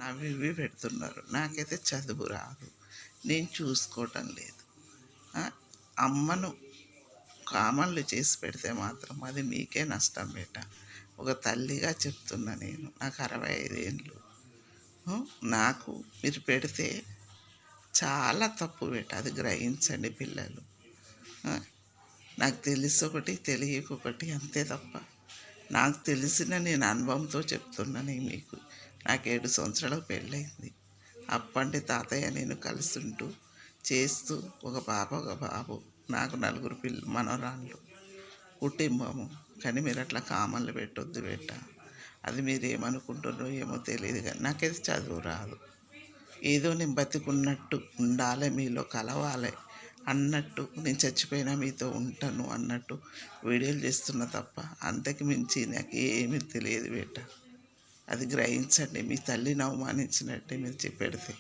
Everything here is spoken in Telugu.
అవి ఇవి పెడుతున్నారు. నాకైతే చదువు రాదు, నేను చూసుకోవటం లేదు. అమ్మను కామన్లు చేసి పెడితే మాత్రం అది మీకే నష్టం బేట. ఒక తల్లిగా చెప్తున్నా నేను. నాకు 65 ఏళ్ళు. నాకు మీరు పెడితే చాలా తప్పు బేట. అది గ్రహించండి పిల్లలు. నాకు తెలిసి ఒకటి, తెలియకొకటి, అంతే తప్ప నాకు తెలిసిన నేను అనుభవంతో చెప్తున్నాను మీకు. నాకు 7 సంవత్సరాలకు పెళ్ళయింది. అప్పటి తాతయ్య నేను కలిసి ఉంటూ చేస్తూ ఒక పాప ఒక బాబు, నాకు 4 మనవరాళ్ళు, కుటుంబము. కానీ మీరు అట్లా కామన్లు పెట్టొద్దు బేట. అది మీరు ఏమనుకుంటున్నారో ఏమో తెలియదు, కానీ నాకైతే చదువు రాదు. ఏదో నేను బతికున్నట్టు ఉండాలి, మీలో కలవాలి అన్నట్టు, నేను చచ్చిపోయినా మీతో ఉంటాను అన్నట్టు వీడియోలు చేస్తున్నా తప్ప అంతకు మించి నాకు ఏమీ తెలియదు బేట. అది గ్రహించండి. మీ తల్లిని అవమానించినట్టే మీరు చెప్పెడితే.